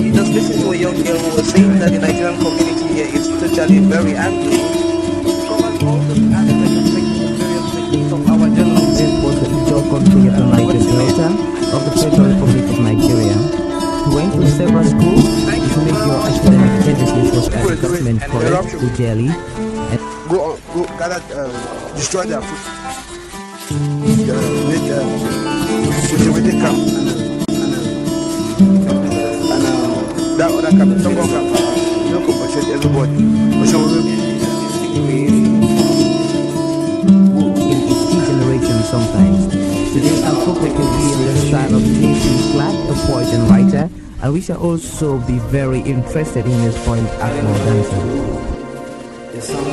you just listened to a young girl who was saying that the Nigerian community here is totally very angry. Covers all the aspects of various techniques of our journalists. This was the Littoral country of the Niger Delta of the Federal Republic of Nigeria. He went to several schools to make your academic services was at the government college to Delhi. Go gather, destroy their food. Make cultivated camp and that other camp, some more camp. You don't compensate everybody. But some of them in its generation sometimes. Today our focus will be on the style of Dimitris, a poet and writer, and we shall also be very interested in his point at more dancer. Some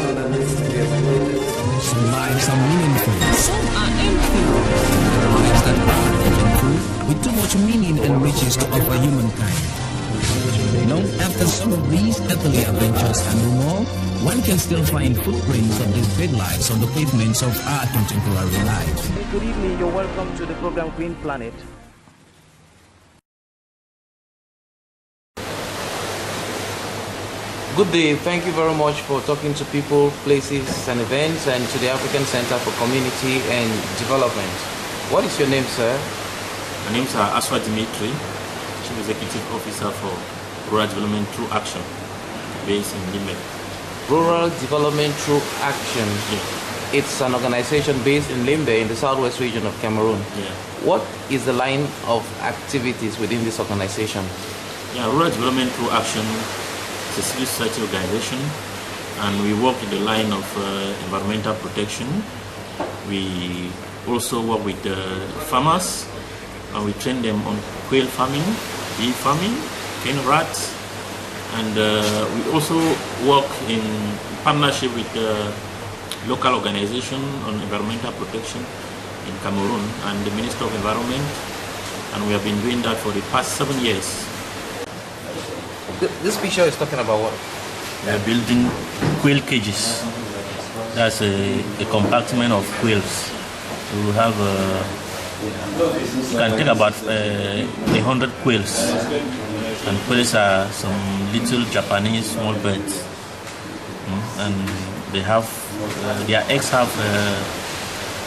lives are meaningful, some are empty. Lives that are meaningful, with too much meaning and riches to offer humankind. Long after some of these earthly adventures and no more, one can still find footprints of these big lives on the pavements of our contemporary life. Good evening, you're welcome to the program Green Planet. Good day, thank you very much for talking to people, places and events, and to the African Center for Community and Development. What is your name, sir? My name is Asua Dimitris, Chief Executive Officer for Rural Development Through Action, based in Limbe. Rural Development Through Action. Yeah. It's an organization based in Limbe in the southwest region of Cameroon. Yeah. What is the line of activities within this organization? Yeah, Rural Development Through Action is a civil society organization, and we work in the line of environmental protection. We also work with farmers, and we train them on quail farming, bee farming, cane rats, and we also work in partnership with local organization on environmental protection in Cameroon and the Minister of Environment, and we have been doing that for the past 7 years. This picture is talking about what? We are building quail cages. That's a compartment of quails. We have can take about 100 quails, and quails are some little Japanese small birds, and they have their eggs have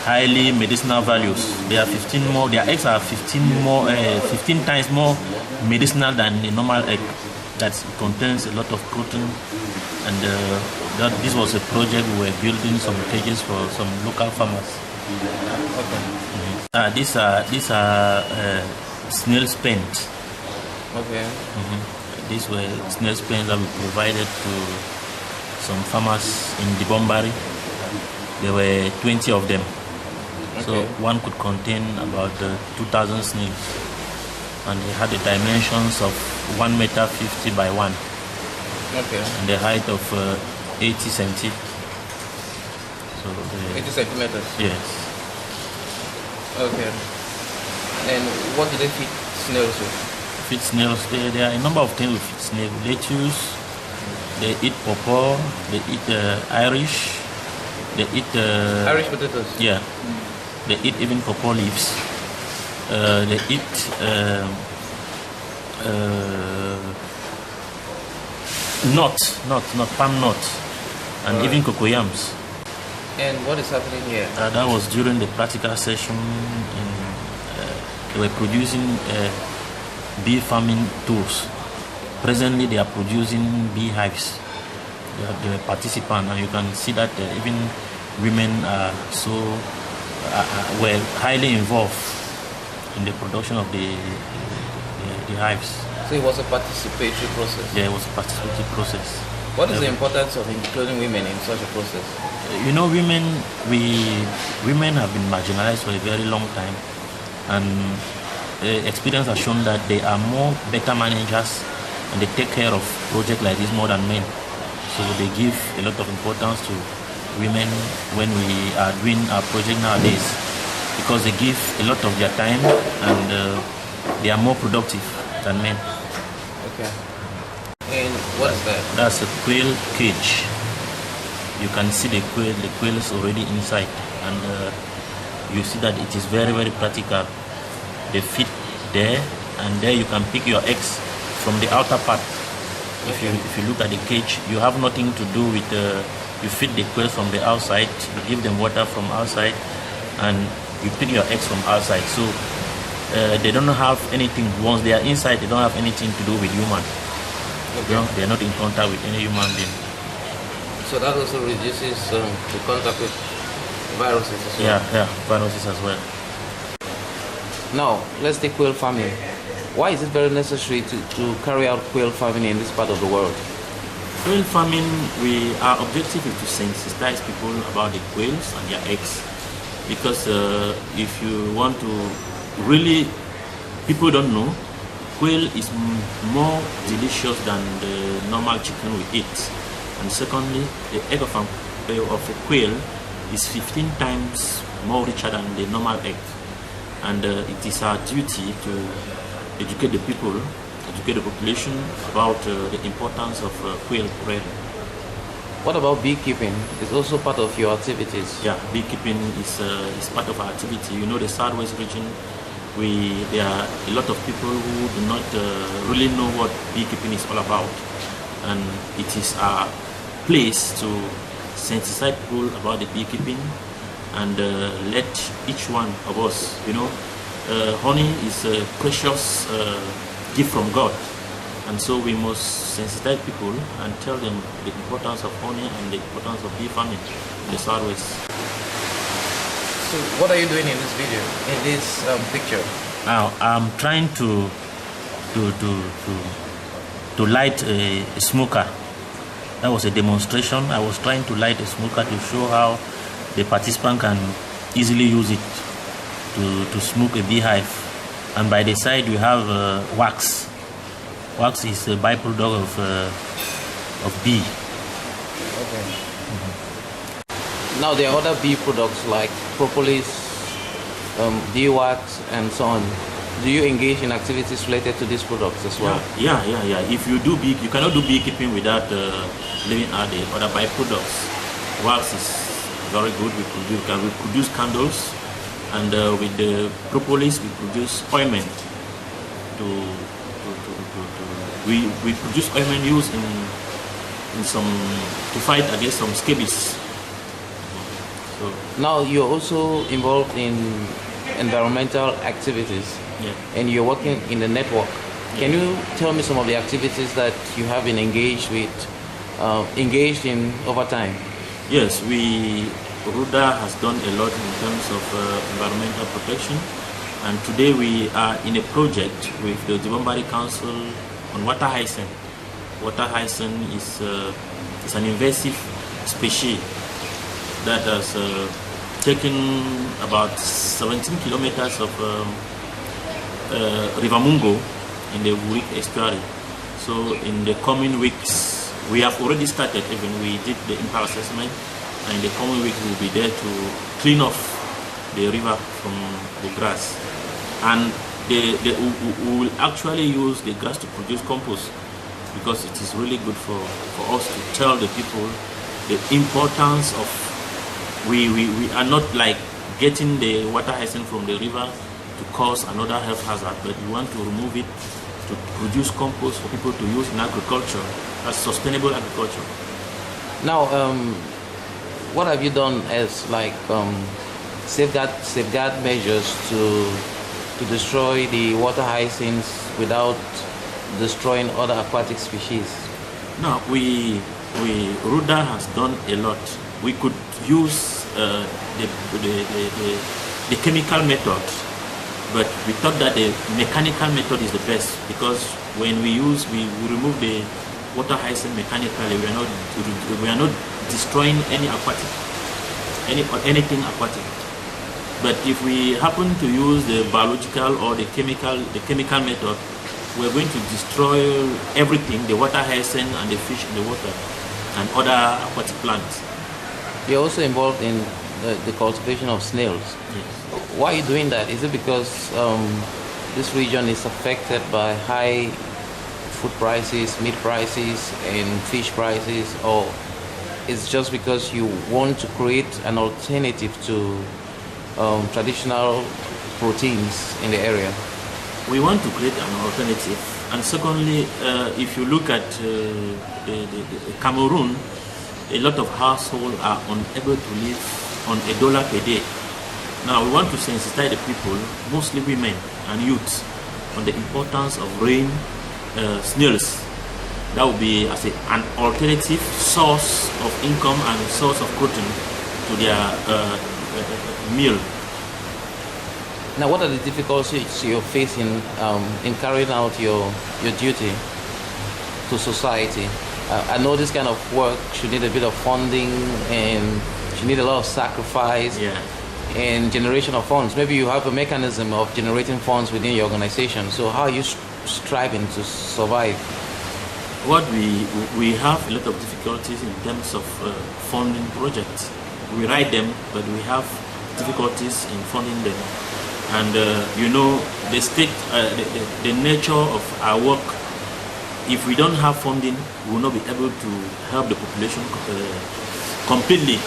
highly medicinal values. They are 15 more. Their eggs are 15 times more medicinal than a normal egg. That contains a lot of protein, and this was a project we were building some cages for some local farmers. Okay. These are snail's pens. Okay. These were snail's pens that we provided to some farmers in the Bombari. There were 20 of them. Okay. So one could contain about 2,000 snails, and they had the dimensions of 1.50 meters by 1. Okay. And the height of 80 centimeters. So 80 centimeters? Yes. Okay. And what do they feed snails with? Feed snails, there are a number of things we feed snails. Lettuce, they eat pawpaw, they eat Irish, they eat... Irish potatoes? Yeah. They eat even pawpaw leaves. They eat palm nuts, and even cocoyams. And what is happening here? That was during the practical session. They were producing bee farming tools. Presently, they are producing beehives. They were participants, and you can see that even women are were highly involved in the production of the hives. So it was a participatory process? Yeah, it was a participatory process. What is the importance of including women in such a process? You know, women have been marginalized for a very long time, and experience has shown that they are better managers, and they take care of projects like this more than men. So they give a lot of importance to women when we are doing our project nowadays, because they give a lot of their time, and they are more productive than men. Okay. And what is that? That's a quail cage. You can see the quails already inside, and you see that it is very, very practical. They fit there, and there you can pick your eggs from the outer part. If you look at the cage, you have nothing to do with you feed the quail from the outside, you give them water from outside, and you pick your eggs from outside. So they don't have anything. Once they are inside, they don't have anything to do with human. Okay. They are not in contact with any human being. So that also reduces the contact with viruses as well. Yeah, viruses as well. Now, let's take quail farming. Why is it very necessary to carry out quail farming in this part of the world? Quail farming, our objective is to sensitize people about the quails and their eggs. Because if you want to really, people don't know, quail is more delicious than the normal chicken we eat. And secondly, the egg of a quail is 15 times more richer than the normal egg. And it is our duty to educate the people, educate the population about the importance of quail rearing. What about beekeeping? It's also part of your activities. Yeah, beekeeping is part of our activity. You know, the Southwest region, there are a lot of people who do not really know what beekeeping is all about. And it is our place to sensitize people about the beekeeping and let each one of us, honey is a precious gift from God. And so we must sensitize people and tell them the importance of honey and the importance of bee farming in the Southwest. So what are you doing in this video, in this picture? Now I'm trying to light a smoker. That was a demonstration. I was trying to light a smoker to show how the participant can easily use it to smoke a beehive. And by the side we have wax. Wax is a byproduct of bee. Okay. Mm-hmm. Now there are other bee products like propolis, bee wax, and so on. Do you engage in activities related to these products as well? Yeah. If you do you cannot do beekeeping without leaving out the other byproducts. Wax is very good. We can produce candles, and with the propolis we produce ointment. We produce ointment used in some to fight against some scabies. So now you're also involved in environmental activities. Yeah. And you're working in the network. Yeah. Can you tell me some of the activities that you have been engaged in over time? Yes, RUDA has done a lot in terms of environmental protection, and today we are in a project with the Dibombari Council on water hycinth. Water hycinth is an invasive species that has taken about 17 kilometers of River Mungo in the Wurik estuary. So in the coming weeks, we have already started, even we did the impact assessment, and in the coming weeks we'll be there to clean off the river from the grass. And we will actually use the grass to produce compost, because it is really good for us to tell the people the importance of, we are not like getting the water hycinth from the river to cause another health hazard, but we want to remove it to produce compost for people to use in agriculture as sustainable agriculture. Now, what have you done as like safeguard measures to destroy the water hyacinths without destroying other aquatic species? No, RUDA has done a lot. We could use the chemical method, but we thought that the mechanical method is the best, because when we remove the water hyacinth mechanically, we are not destroying anything aquatic. But if we happen to use the biological or the chemical method, we're going to destroy everything, the water hyacinth and the fish in the water and other aquatic plants. You're also involved in the cultivation of snails. Yes. Why are you doing that? Is it because this region is affected by high food prices, meat prices, and fish prices, or it's just because you want to create an alternative to traditional proteins in the area? We want to create an alternative. And secondly, if you look at the Cameroon, a lot of households are unable to live on $1 per day. Now we want to sensitize the people, mostly women and youths, on the importance of rain, snails. That would be as an alternative source of income and source of protein to their meal. Now, what are the difficulties you're facing in carrying out your duty to society? I know this kind of work should need a bit of funding and should need a lot of sacrifice and generation of funds. Maybe you have a mechanism of generating funds within your organization. So how are you striving to survive? What we have a lot of difficulties in terms of funding projects. We write them, but we have difficulties in funding them. And you know, the state, the nature of our work, if we don't have funding, we will not be able to help the population completely.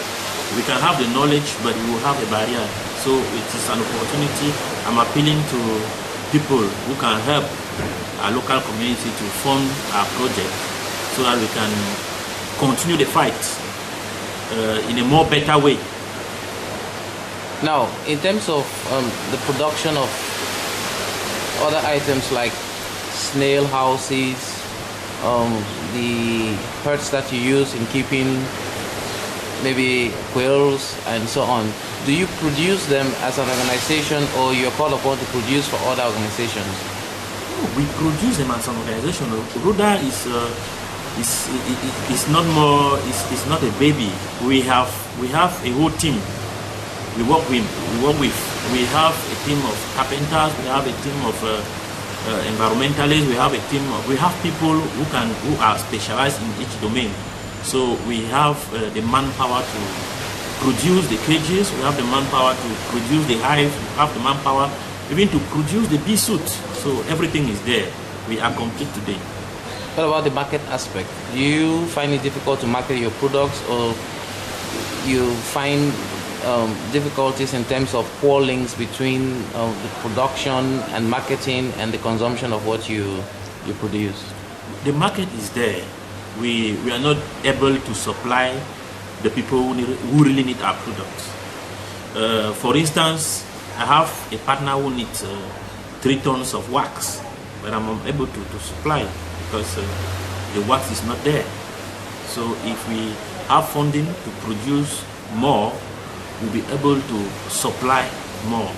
We can have the knowledge, but we will have a barrier. So it is an opportunity. I'm appealing to people who can help our local community to fund our project so that we can continue the fight in a more better way. Now, in terms of the production of other items like snail houses, the herds that you use in keeping maybe quails and so on, do you produce them as an organization or you're called upon to produce for other organizations? We produce them as an organization. RUDA is not more. It's not a baby. We have a whole team. We work with. We have a team of carpenters. We have a team of environmentalists. We have people who are specialized in each domain. So we have the manpower to produce the cages. We have the manpower to produce the hive. We have the manpower even to produce the bee suit. So everything is there. We are complete today. What about the market aspect? Do you find it difficult to market your products, or you find difficulties in terms of poor links between the production and marketing and the consumption of what you produce? The market is there. We are not able to supply the people who really need our products. For instance, I have a partner who needs 3 tons of wax, but I'm unable to supply because the wax is not there. So if we have funding to produce more, we'll be able to supply more.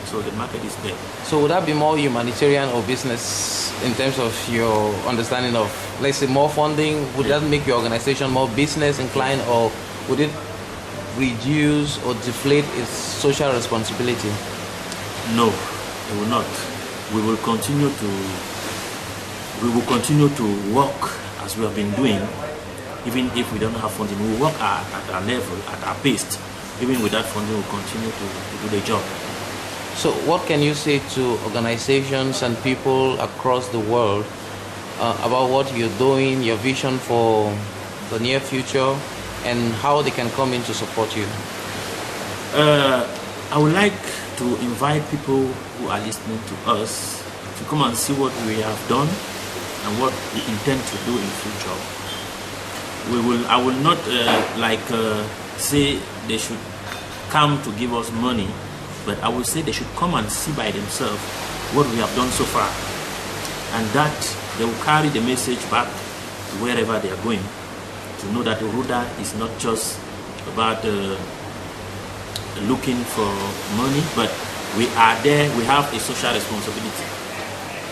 So the market is there. So would that be more humanitarian or business in terms of your understanding of, let's say, more funding? Would that make your organization more business inclined, or would it reduce or deflate its social responsibility? No, it will not. We will continue to work as we have been doing. Even if we don't have funding, we will work at our level, at our pace. Even without funding, we'll continue to do the job. So what can you say to organizations and people across the world about what you're doing, your vision for the near future, and how they can come in to support you? I would like to invite people who are listening to us to come and see what we have done and what we intend to do in future. I will not say they should come to give us money, but I will say they should come and see by themselves what we have done so far, and that they will carry the message back to wherever they are going, to know that RUDA is not just about looking for money, but we are there. We have a social responsibility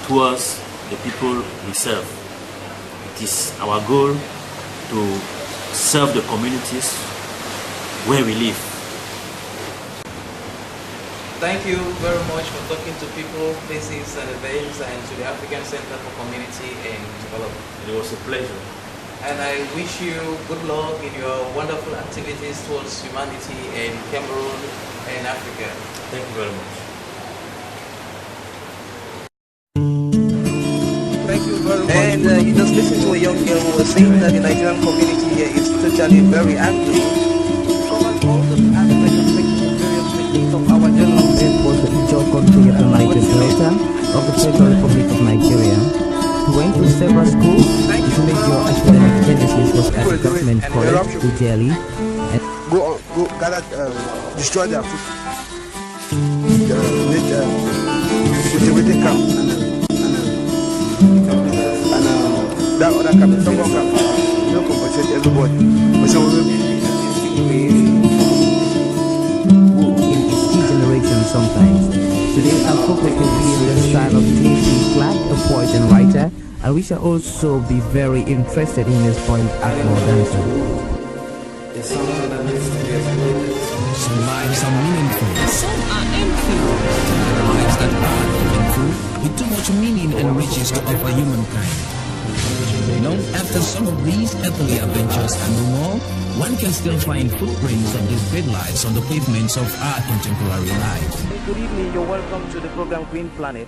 towards the people we serve. It is our goal to serve the communities where we live. Thank you very much for talking to people, places and events, and to the African Center for Community and Development. It was a pleasure. And I wish you good luck in your wonderful activities towards humanity in Cameroon and Africa. Thank you very much. Thank you very much. And you just listened to a young girl who was saying that the Nigerian community here is totally very angry. Covered all the aspects of various techniques of our journalism. It was the country of the Niger. the Delta of the Federal Republic of Nigeria. He went to several schools. His major academic genesis was at the government college, Ujeli. Go gather, destroy their food. Cultivated camp and that other camp, some camp, no compensate everybody. But some In its key generation sometimes. Today our focus will be in the style of JP Clark, a poet and writer, and we shall also be very interested in his point Akmo dancer. Some lives are meaningful, some are empty. There are lives that are meaningful, with too much meaning and riches to offer humankind. Long after some of these earthly adventures are no more, one can still find footprints of these great lives on the pavements of our contemporary life. Good evening, you're welcome to the program Green Planet.